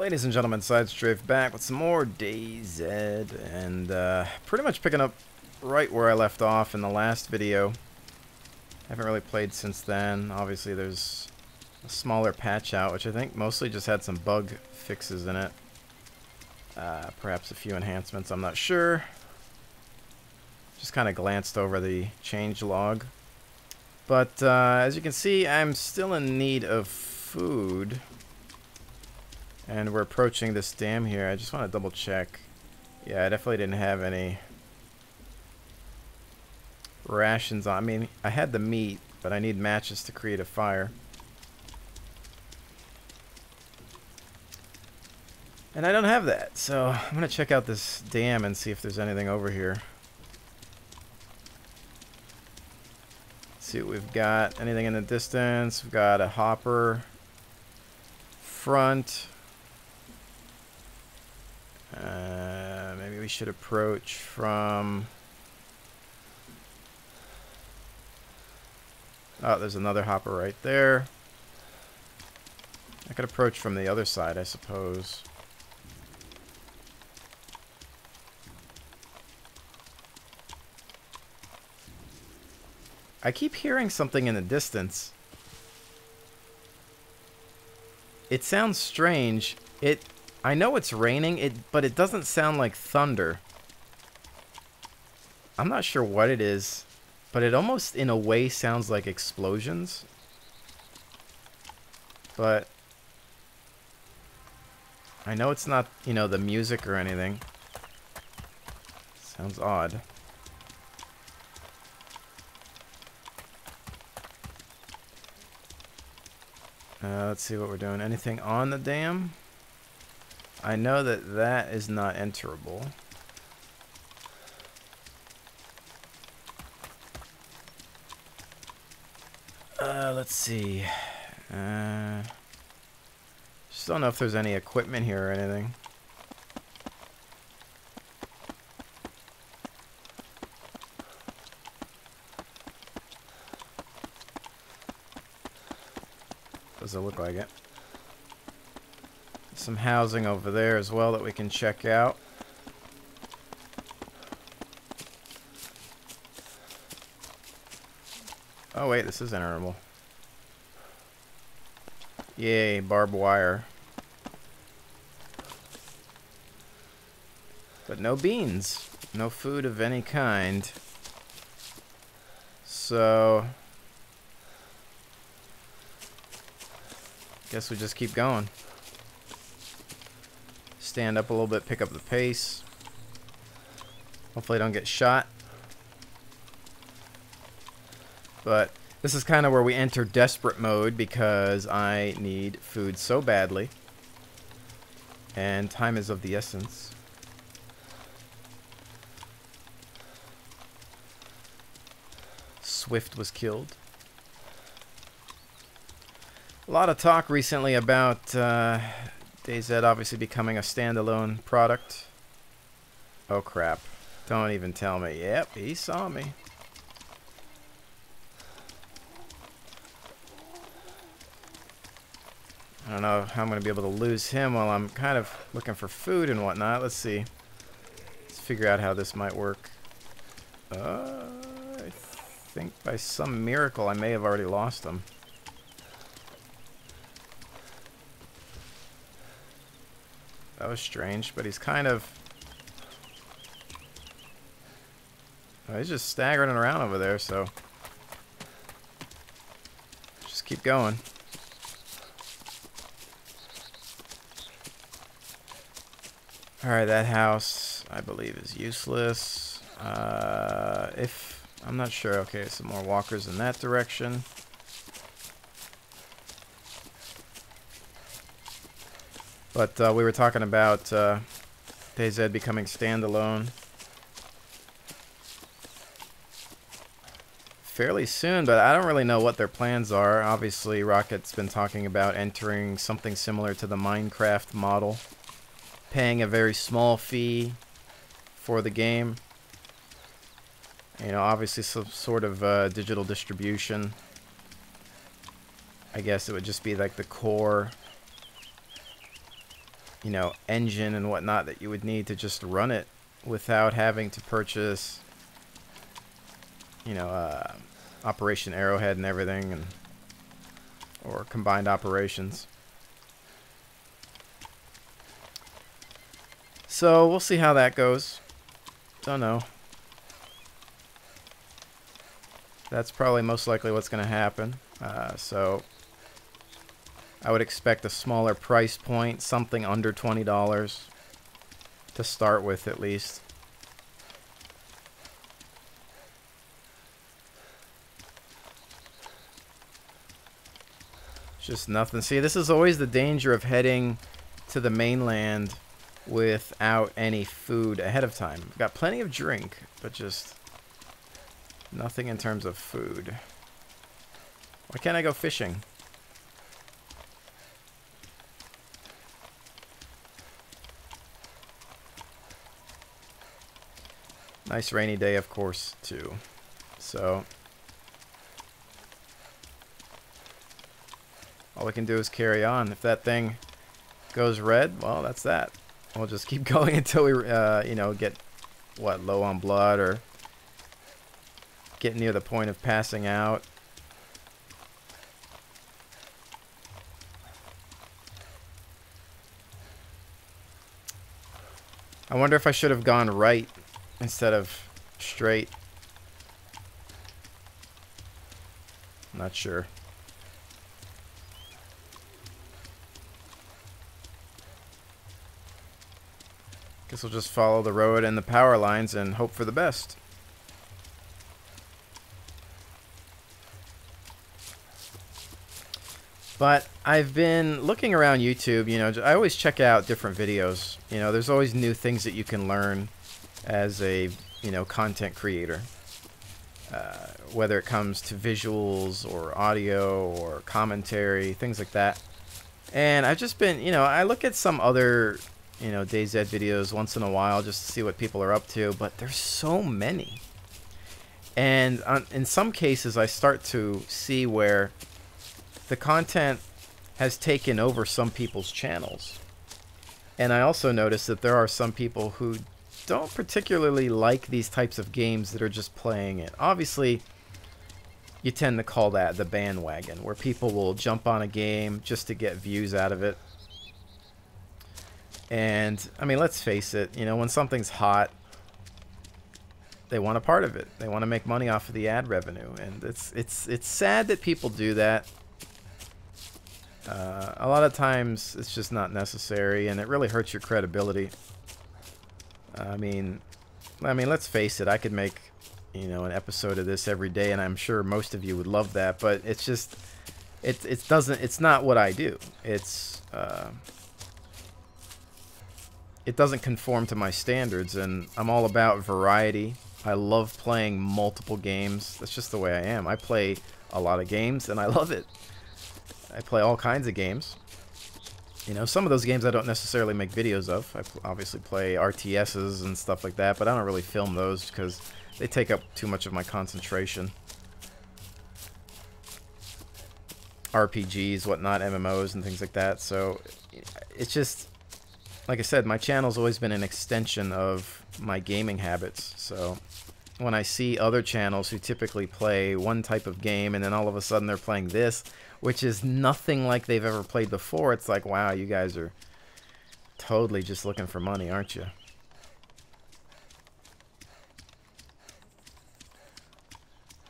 Ladies and gentlemen, SideStrafe back with some more DayZ, and pretty much picking up right where I left off in the last video. Haven't really played since then. Obviously there's a smaller patch out, which I think mostly just had some bug fixes in it. Perhaps a few enhancements, I'm not sure. Just kind of glanced over the change log. But as you can see, I'm still in need of food. And we're approaching this dam here. I just want to double check. Yeah, I definitely didn't have any rations on. I mean, I had the meat, but I need matches to create a fire. And I don't have that, so I'm going to check out this dam and see if there's anything over here. Let's see what we've got. Anything in the distance? We've got a hopper. Front. Maybe we should approach from... Oh, there's another hopper right there. I could approach from the other side, I suppose. I keep hearing something in the distance. It sounds strange. I know it's raining, but it doesn't sound like thunder. I'm not sure what it is, but it almost in a way sounds like explosions. But I know it's not, you know, the music or anything. Sounds odd. Let's see what we're doing. Anything on the dam? I know that is not enterable. Let's see. Just don't know if there's any equipment here or anything. Doesn't look like it. Some housing over there as well that we can check out. Oh wait, this is enterable. Yay, barbed wire. But no beans. No food of any kind. So... guess we just keep going. Stand up a little bit, pick up the pace. Hopefully I don't get shot. But this is kind of where we enter desperate mode because I need food so badly. And time is of the essence. Swift was killed. A lot of talk recently about DayZ obviously becoming a standalone product. Oh crap. Don't even tell me. Yep, he saw me. I don't know how I'm going to be able to lose him while I'm kind of looking for food and whatnot. Let's see. Let's figure out how this might work. I think by some miracle I may have already lost him. That was strange, but he's kind of... oh, he's just staggering around over there, so... just keep going. Alright, that house, I believe, is useless. I'm not sure. Okay, some more walkers in that direction. But we were talking about DayZ becoming standalone fairly soon, but I don't really know what their plans are. Obviously, Rocket's been talking about entering something similar to the Minecraft model, paying a very small fee for the game. You know, obviously some sort of digital distribution. I guess it would just be like the core you know, engine and whatnot that you would need to just run it without having to purchase, you know, Operation Arrowhead and everything, and or combined operations. So we'll see how that goes. Don't know. That's probably most likely what's going to happen. So I would expect a smaller price point, something under $20 to start with at least. Just nothing. See, this is always the danger of heading to the mainland without any food ahead of time. I've got plenty of drink, but just nothing in terms of food. Why can't I go fishing? Nice rainy day, of course, too. So all we can do is carry on. If that thing goes red, well, that's that. We'll just keep going until we, you know, get, what, low on blood or get near the point of passing out. I wonder if I should have gone right instead of straight. Not sure. Guess we'll just follow the road and the power lines and hope for the best. But I've been looking around YouTube, you know, I always check out different videos. You know, there's always new things that you can learn as a, you know, content creator. Whether it comes to visuals or audio or commentary, things like that. And I've just been, you know, I look at some other, you know, DayZ videos once in a while just to see what people are up to, but there's so many. And in some cases I start to see where the content has taken over some people's channels. And I also notice that there are some people who don't particularly like these types of games that are just playing it. Obviously, you tend to call that the bandwagon, where people will jump on a game just to get views out of it. And, I mean, let's face it, you know, when something's hot, they want a part of it. They want to make money off of the ad revenue. And it's sad that people do that. A lot of times it's just not necessary, and it really hurts your credibility. I mean, let's face it. I could make, you know, an episode of this every day, and I'm sure most of you would love that. But it's just, it's not what I do. It doesn't conform to my standards, and I'm all about variety. I love playing multiple games. That's just the way I am. I play a lot of games, and I love it. I play all kinds of games. You know, some of those games I don't necessarily make videos of. I obviously play RTSs and stuff like that, but I don't really film those because they take up too much of my concentration. RPGs, whatnot, MMOs and things like that. So it's just, like I said, my channel's always been an extension of my gaming habits. So when I see other channels who typically play one type of game and then all of a sudden they're playing this, which is nothing like they've ever played before, it's like, wow, you guys are totally just looking for money, aren't you?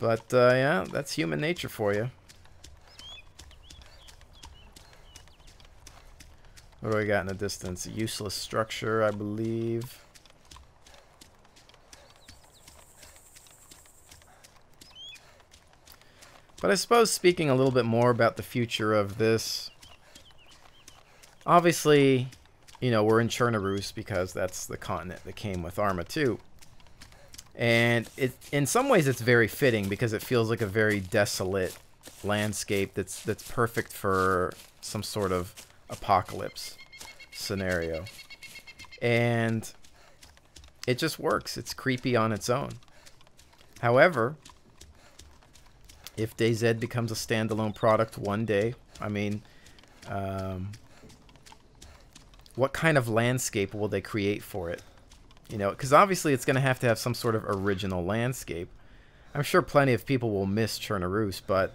But, yeah, that's human nature for you. What do we got in the distance? A useless structure, I believe. But I suppose speaking a little bit more about the future of this, obviously, you know, we're in Chernobyl because that's the continent that came with ArmA 2. And in some ways it's very fitting because it feels like a very desolate landscape that's perfect for some sort of apocalypse scenario. And it just works. It's creepy on its own. However, if DayZ becomes a standalone product one day, I mean, what kind of landscape will they create for it? You know, because obviously it's going to have some sort of original landscape. I'm sure plenty of people will miss Chernaruss, but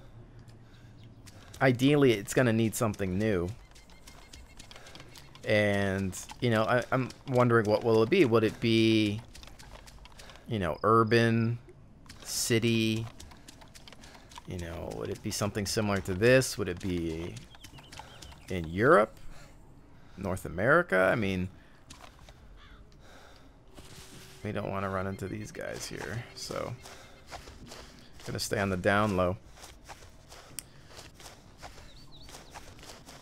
ideally it's going to need something new. And, you know, I'm wondering, what will it be? Would it be, you know, urban, city? You know, would it be something similar to this? Would it be in Europe? North America? I mean, we don't want to run into these guys here, so gonna stay on the down low.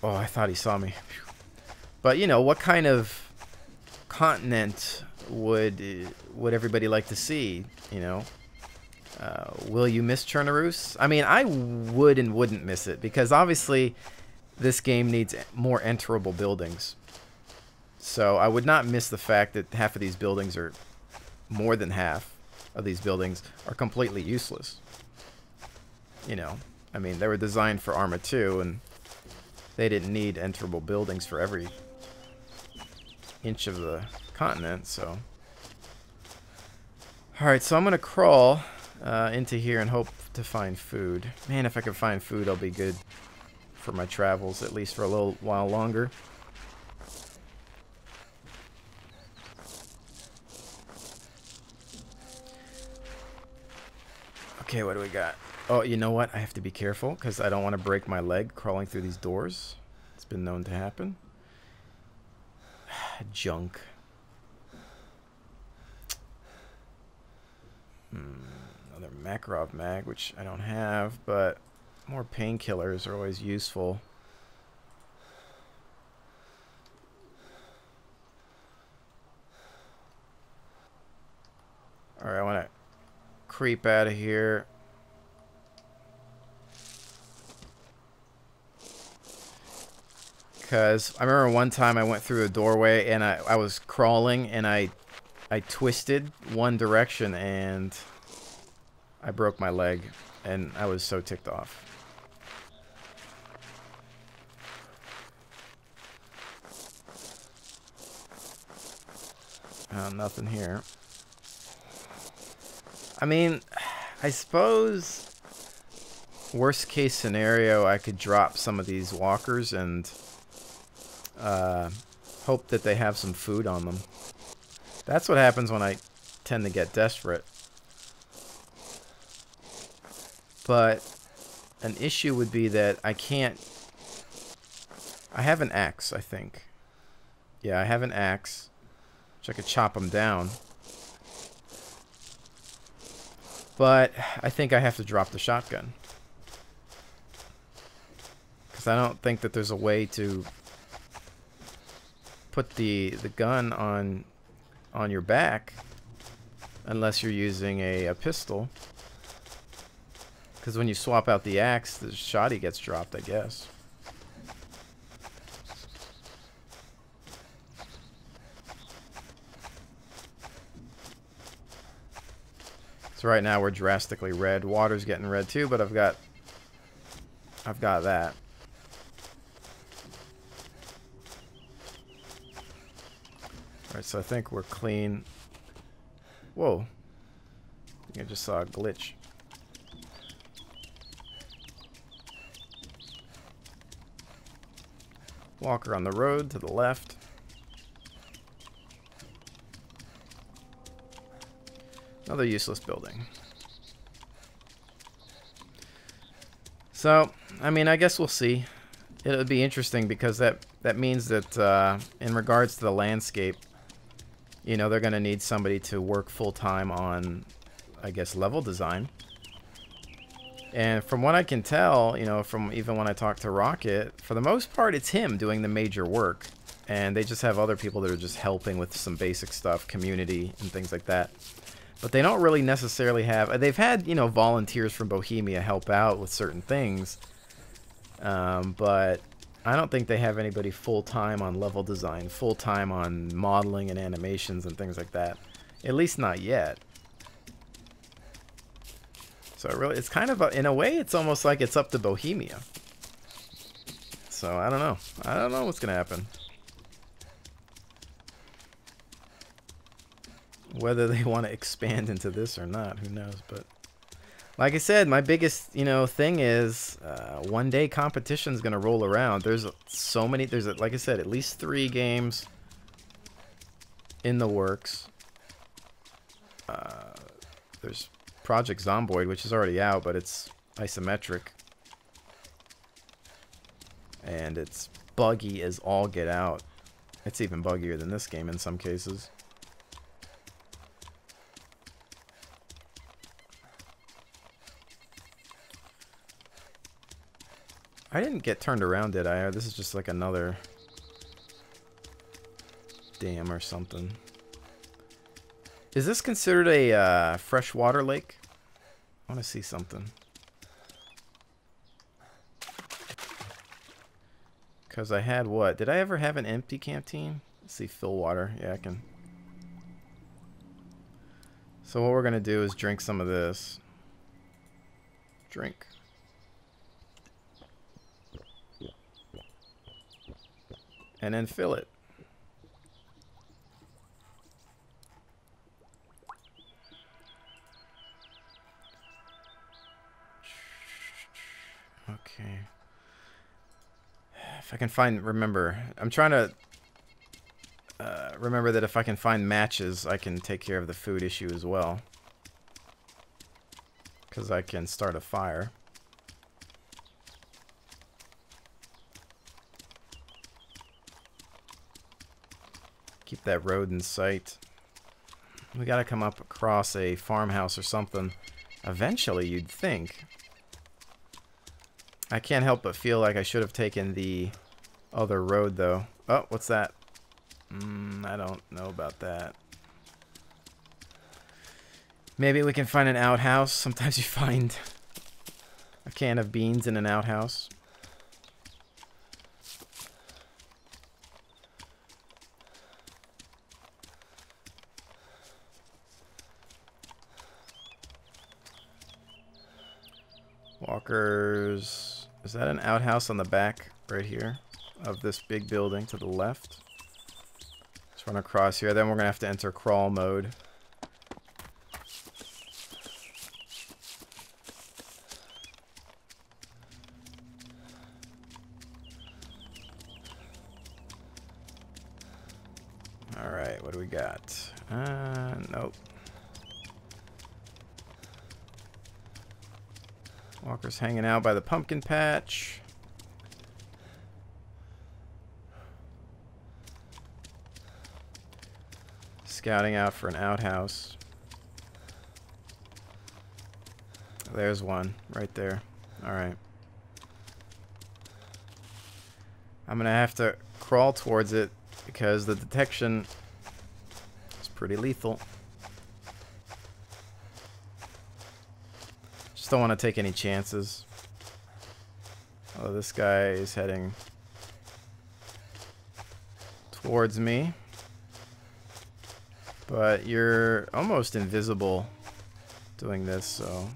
Oh, I thought he saw me. But, you know, what kind of continent would everybody like to see? You know, will you miss Chernaruss? I mean, I would and wouldn't miss it, because obviously this game needs more enterable buildings. So I would not miss the fact that half of these buildings, are more than half of these buildings, are completely useless. You know, I mean, they were designed for ArmA 2, and they didn't need enterable buildings for every inch of the continent, so. Alright, so I'm going to crawl into here and hope to find food. Man, if I can find food, I'll be good for my travels, at least for a little while longer. Okay, what do we got? Oh, you know what? I have to be careful, because I don't want to break my leg crawling through these doors. It's been known to happen. Junk. Another Makarov mag, which I don't have, but more painkillers are always useful. Alright, I want to creep out of here. Because I remember one time I went through a doorway and I was crawling and I twisted one direction and I broke my leg, and I was so ticked off. Nothing here. I mean, I suppose worst case scenario, I could drop some of these walkers and hope that they have some food on them. That's what happens when I tend to get desperate. But an issue would be that I can't... I have an axe, I think. Yeah, I have an axe, which I could chop them down. But I think I have to drop the shotgun, because I don't think that there's a way to put the gun on your back unless you're using a pistol. Because when you swap out the axe, the shotty gets dropped, I guess. So right now we're drastically red. Water's getting red too, but I've got that. Alright, so I think we're clean. Whoa. I think I just saw a glitch. Walker on the road to the left. Another useless building. So, I mean, I guess we'll see. It'll be interesting, because that means that in regards to the landscape, you know, they're going to need somebody to work full-time on, I guess, level design. And from what I can tell, you know, from even when I talk to Rocket, for the most part, it's him doing the major work. And they just have other people that are just helping with some basic stuff, community and things like that. But they don't really necessarily have... They've had, you know, volunteers from Bohemia help out with certain things. But I don't think they have anybody full-time on level design, full-time on modeling and animations and things like that. At least not yet. So really, it's kind of, in a way, it's almost like it's up to Bohemia. So I don't know. I don't know what's going to happen. Whether they want to expand into this or not, who knows? But like I said, my biggest, thing is one day competition's gonna roll around. There's so many. There's, like I said, at least 3 games in the works. There's Project Zomboid, which is already out, but it's isometric. And it's buggy as all get out. It's even buggier than this game in some cases. I didn't get turned around, did I? Or this is just like another dam or something. Is this considered a freshwater lake? I want to see something. Because I had what? Did I ever have an empty canteen? Let's see, fill water. Yeah, I can. So what we're going to do is drink some of this. Drink. And then fill it. Okay. If I can remember, I'm trying to remember that if I can find matches, I can take care of the food issue as well. Because I can start a fire. Keep that road in sight. We gotta come up across a farmhouse or something. Eventually, you'd think. I can't help but feel like I should have taken the other road, though. Oh, what's that? I don't know about that. Maybe we can find an outhouse. Sometimes you find a can of beans in an outhouse. Walkers. Is that an outhouse on the back right here of this big building to the left? Let's run across here. Then we're going to have to enter crawl mode. Alright, what do we got? Nope. Walker's hanging out by the pumpkin patch. Scouting out for an outhouse. There's one right there. Alright. I'm gonna have to crawl towards it because the detection is pretty lethal. Just don't want to take any chances. Oh, this guy is heading towards me. But you're almost invisible doing this, so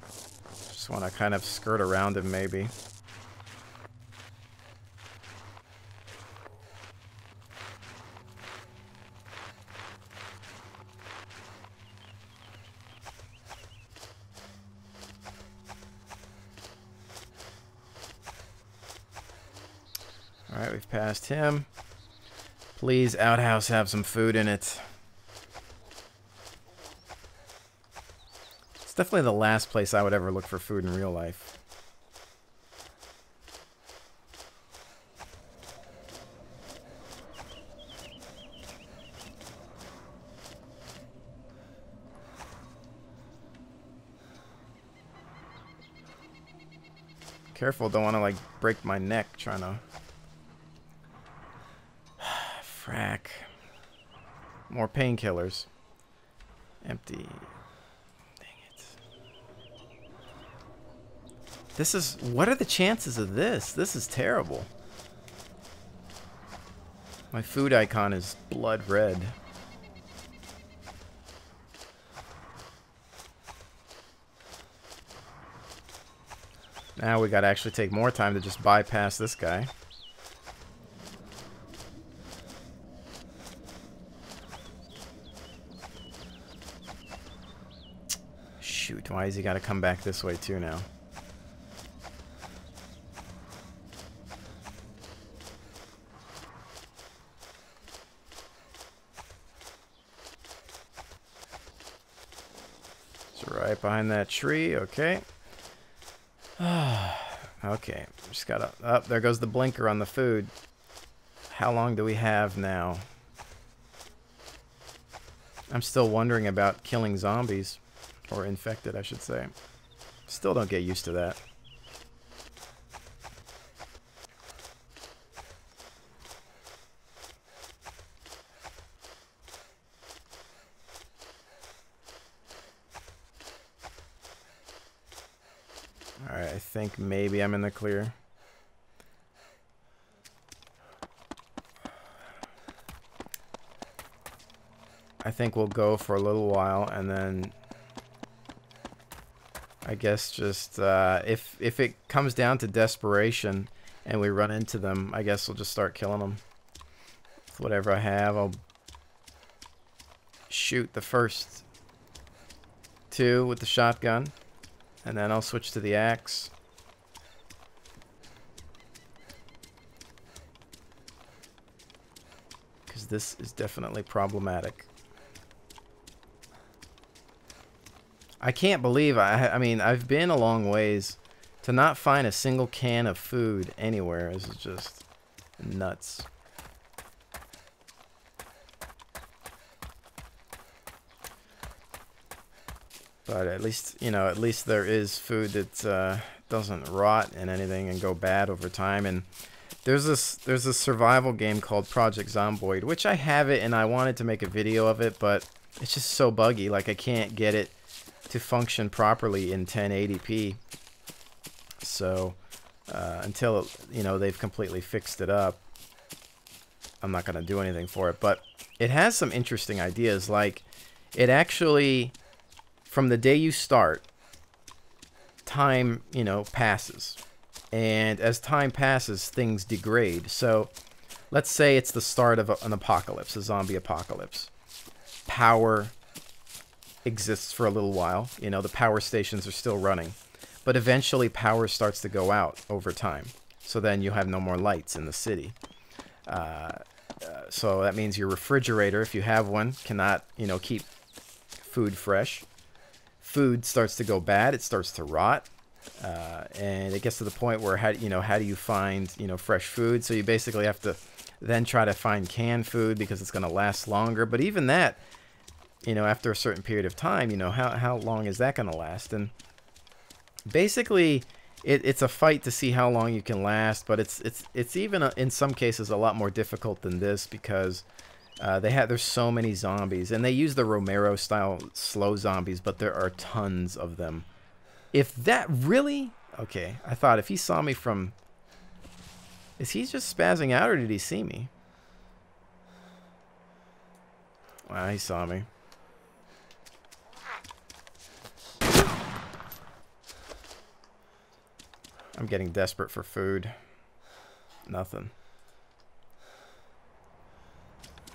just want to kind of skirt around him maybe. Alright, we've passed him. Please, outhouse, have some food in it. It's definitely the last place I would ever look for food in real life. Careful, don't want to like break my neck trying to... Frack. More painkillers. Empty. This is... What are the chances of this? This is terrible. My food icon is blood red. Now we gotta actually take more time to just bypass this guy. Shoot, why has he got to come back this way too now? It's right behind that tree, okay. Okay, just gotta... Oh, there goes the blinker on the food. How long do we have now? I'm still wondering about killing zombies. Or infected, I should say. Still don't get used to that. Alright, I think maybe I'm in the clear. I think we'll go for a little while and then I guess just if it comes down to desperation and we run into them, I guess we'll just start killing them. With whatever I have, I'll shoot the first two with the shotgun and then I'll switch to the axe. Because this is definitely problematic. I can't believe, I mean, I've been a long ways. To not find a single can of food anywhere is just nuts. But at least, you know, at least there is food that doesn't rot and anything and go bad over time. And there's a survival game called Project Zomboid, which I have it and I wanted to make a video of it, but it's just so buggy. Like, I can't get it to function properly in 1080p. So until, you know, they've completely fixed it up, I'm not going to do anything for it. But it has some interesting ideas. Like, it actually, from the day you start, time, you know, passes. And as time passes, things degrade. So let's say it's the start of an apocalypse, a zombie apocalypse. Power exists for a little while. You know, the power stations are still running. But eventually power starts to go out over time. So then you have no more lights in the city. So that means your refrigerator, if you have one, cannot, you know, keep food fresh. Food starts to go bad. It starts to rot. And it gets to the point where, how do you find, you know, fresh food? So you basically have to then try to find canned food because it's going to last longer. But even that, you know, after a certain period of time, you know, how long is that going to last? And basically, it's a fight to see how long you can last, but it's even in some cases a lot more difficult than this because there's so many zombies, and they use the Romero style slow zombies, but there are tons of them. If that really, okay, I thought if he saw me from, is he just spazzing out or did he see me? Wow, he saw me. I'm getting desperate for food. Nothing.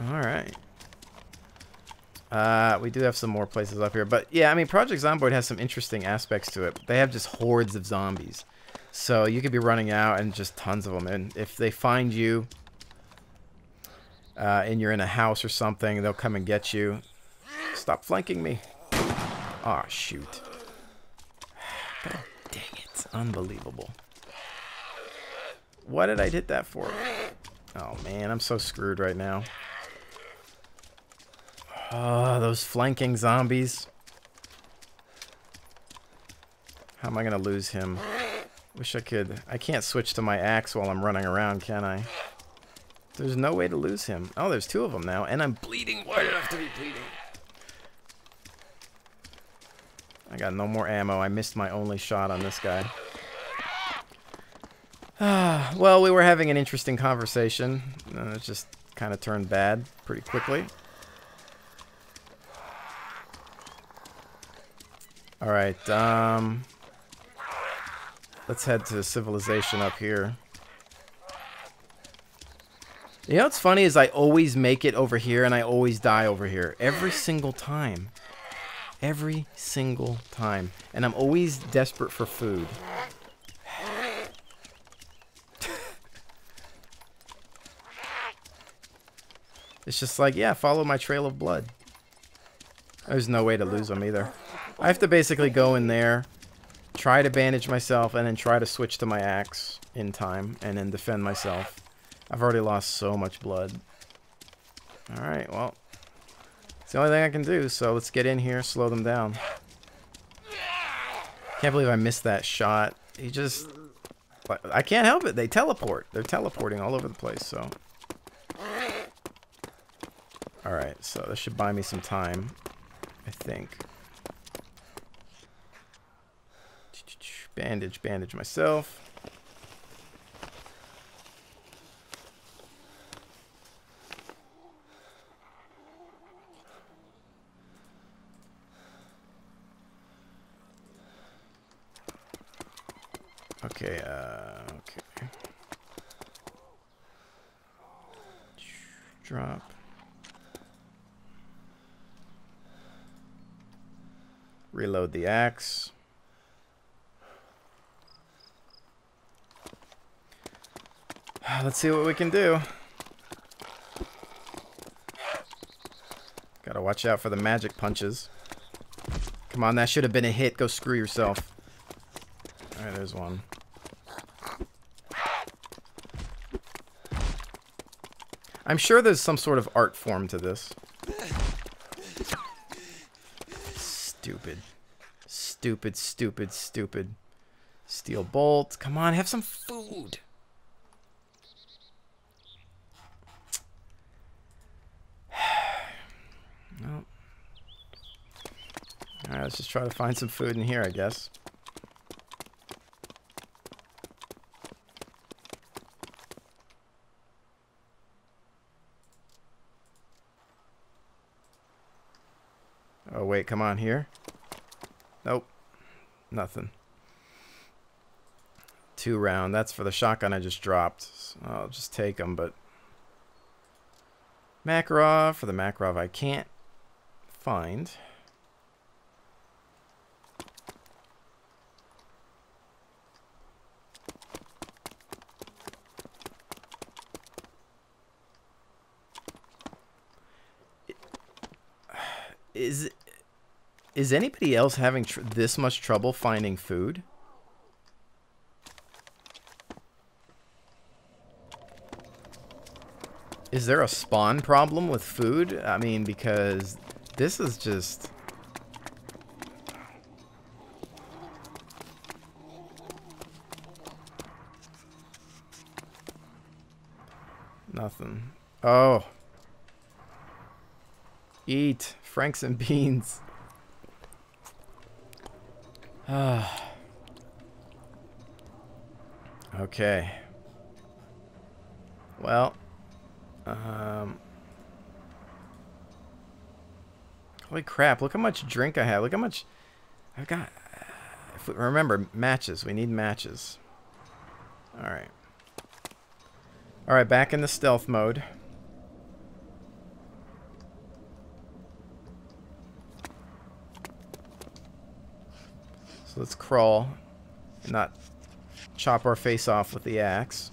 Alright. We do have some more places up here. But yeah, I mean, Project Zomboid has some interesting aspects to it. They have just hordes of zombies. So you could be running out and just tons of them. And if they find you and you're in a house or something, they'll come and get you. Stop flanking me. Aw, shoot. God dang it. Unbelievable. What did I hit that for? Oh man, I'm so screwed right now. Oh, those flanking zombies. How am I gonna lose him? Wish I could. I can't switch to my axe while I'm running around, can I? There's no way to lose him. Oh, there's two of them now, and I'm bleeding. Why do I have to be bleeding? I got no more ammo. I missed my only shot on this guy. Well, we were having an interesting conversation. It just kind of turned bad pretty quickly. Alright, let's head to civilization up here. You know what's funny is I always make it over here and I always die over here. Every single time. Every single time. And I'm always desperate for food. It's just like, yeah, follow my trail of blood. There's no way to lose them either. I have to basically go in there, try to bandage myself, and then try to switch to my axe in time, and then defend myself. I've already lost so much blood. Alright, well, it's the only thing I can do, so let's get in here, slow them down. Can't believe I missed that shot. He just... I can't help it. They teleport. They're teleporting all over the place, so... Alright, so this should buy me some time, I think. Bandage myself. Okay, okay. Drop. Reload the axe. Let's see what we can do. Gotta watch out for the magic punches. Come on, that should have been a hit. Go screw yourself. Alright, there's one. I'm sure there's some sort of art form to this. Stupid. Stupid, stupid, stupid. Steel bolt. Come on, have some food. Nope. Alright, let's just try to find some food in here, I guess. Oh, wait, come on, here. Nope. Nothing. 2 round. That's for the shotgun I just dropped. So I'll just take them, but... Makarov. For the Makarov I can't find. Is anybody else having this much trouble finding food? Is there a spawn problem with food? I mean, because this is just... Nothing. Oh. Eat. Franks and beans. Okay. Well. Holy crap, look how much drink I have. Look how much I've got. If we remember, matches. We need matches. Alright. Alright, back in the stealth mode. So let's crawl and not chop our face off with the axe.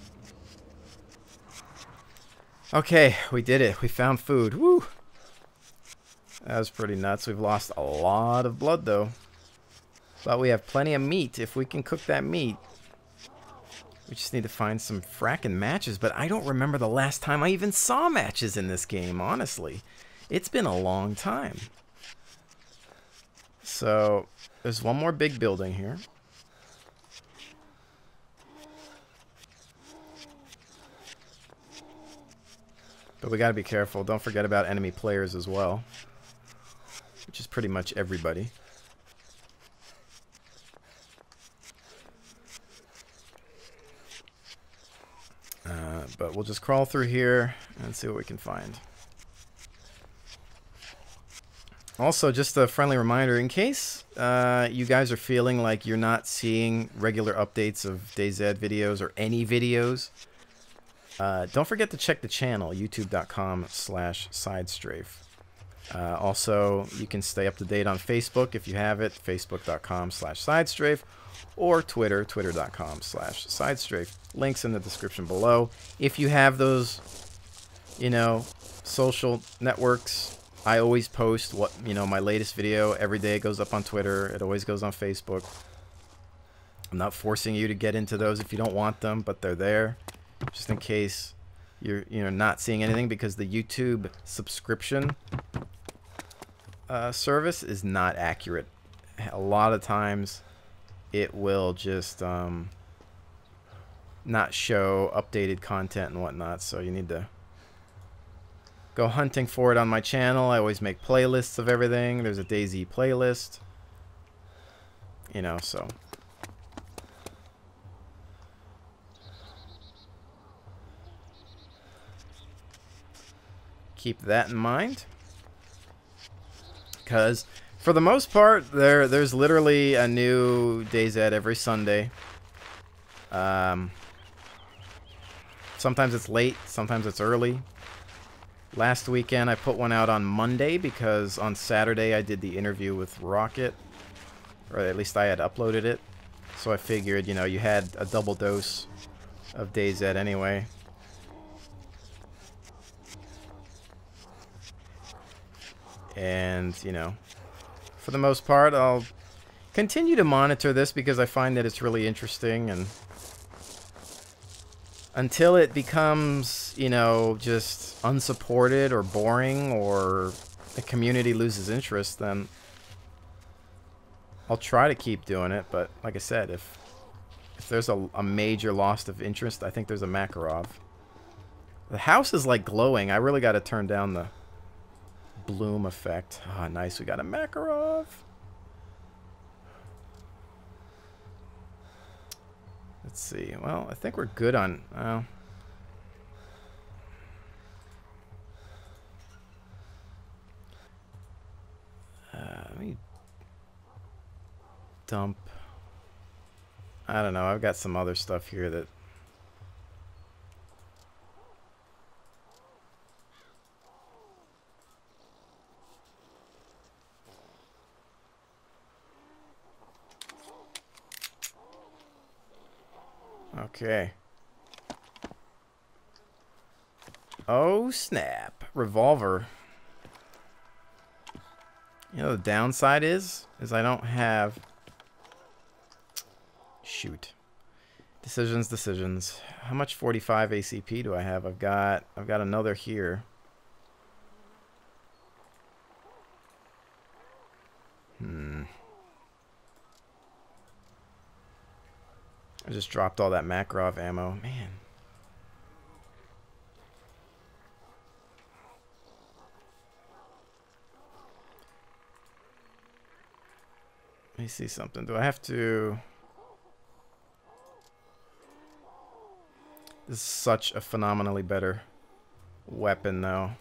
Okay, we did it. We found food. Woo! That was pretty nuts. We've lost a lot of blood, though. But we have plenty of meat. If we can cook that meat. We just need to find some frackin' matches. But I don't remember the last time I even saw matches in this game, honestly. It's been a long time. So, there's one more big building here. But we gotta be careful. Don't forget about enemy players as well. Which is pretty much everybody. But we'll just crawl through here and see what we can find. Also, just a friendly reminder, in case you guys are feeling like you're not seeing regular updates of DayZ videos or any videos, don't forget to check the channel, youtube.com/SideStrafe. Also, you can stay up to date on Facebook if you have it, facebook.com/SideStrafe, or Twitter, twitter.com/SideStrafe. Links in the description below. If you have those, you know, social networks, I always post what, you know, my latest video every day goes up on Twitter. It always goes on Facebook. I'm not forcing you to get into those if you don't want them, but they're there just in case you're, you know, not seeing anything, because the YouTube subscription service is not accurate. A lot of times it will just not show updated content and whatnot, so you need to go hunting for it on my channel. I always make playlists of everything. There's a DayZ playlist, you know, so keep that in mind, because for the most part there's literally a new DayZ every Sunday. Sometimes it's late, sometimes it's early. Last weekend I put one out on Monday because on Saturday I did the interview with Rocket, or at least I had uploaded it, so I figured, you know, you had a double dose of DayZ anyway. And, you know, for the most part, I'll continue to monitor this because I find that it's really interesting, and until it becomes, you know, just unsupported or boring, or the community loses interest, then I'll try to keep doing it. But like I said, if there's a major loss of interest, I think there's a Makarov. The house is like glowing. I really got to turn down the bloom effect. Ah, nice. We got a Makarov. Let's see. Well, I think we're good on... let me dump... I don't know. I've got some other stuff here that... Okay. Oh, snap. Revolver. You know, the downside is I don't have... Shoot. Decisions. How much 45 ACP do I have? I've got another here. I just dropped all that Makarov ammo. Man. Let me see something. Do I have to... This is such a phenomenally better weapon, though.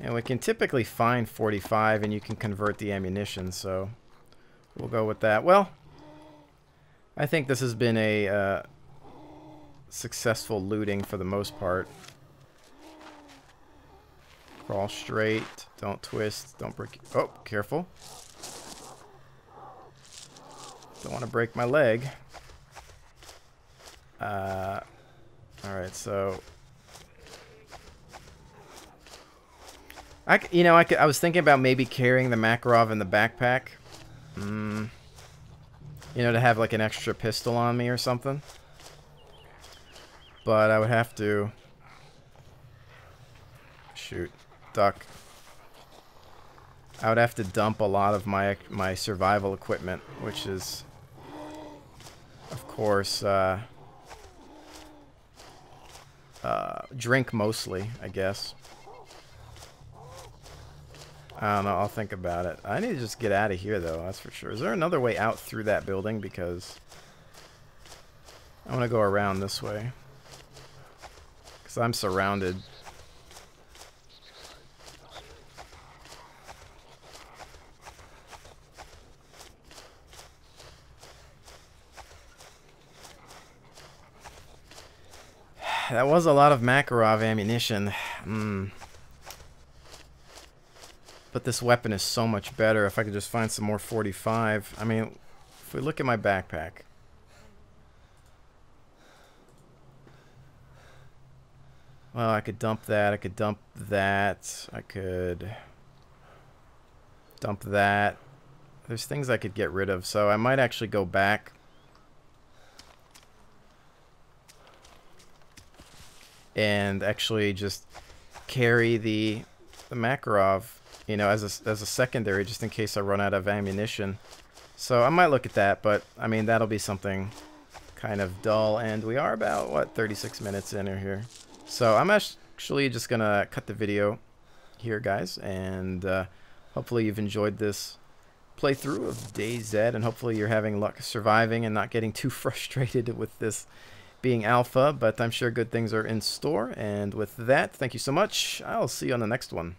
And we can typically find 45, and you can convert the ammunition, so we'll go with that. Well, I think this has been a successful looting for the most part. Crawl straight, don't twist, don't break... Oh, careful. Don't want to break my leg. Alright, so... I was thinking about maybe carrying the Makarov in the backpack. You know, to have like an extra pistol on me or something. But I would have to... Shoot. Duck. I would have to dump a lot of my survival equipment, which is, of course, drink mostly, I guess. I don't know. I'll think about it. I need to just get out of here, though. That's for sure. Is there another way out through that building? Because I want to go around this way. Because I'm surrounded. that was a lot of Makarov ammunition. But this weapon is so much better. If I could just find some more 45. I mean, if we look at my backpack. Well, I could dump that. I could dump that. I could dump that. There's things I could get rid of. So I might actually go back. And actually just carry the Makarov, you know, as a secondary, just in case I run out of ammunition. So I might look at that, but I mean, that'll be something kind of dull. And we are about, what, 36 minutes in here. So I'm actually just going to cut the video here, guys. And hopefully you've enjoyed this playthrough of DayZ. And hopefully you're having luck surviving and not getting too frustrated with this being alpha. But I'm sure good things are in store. And with that, thank you so much. I'll see you on the next one.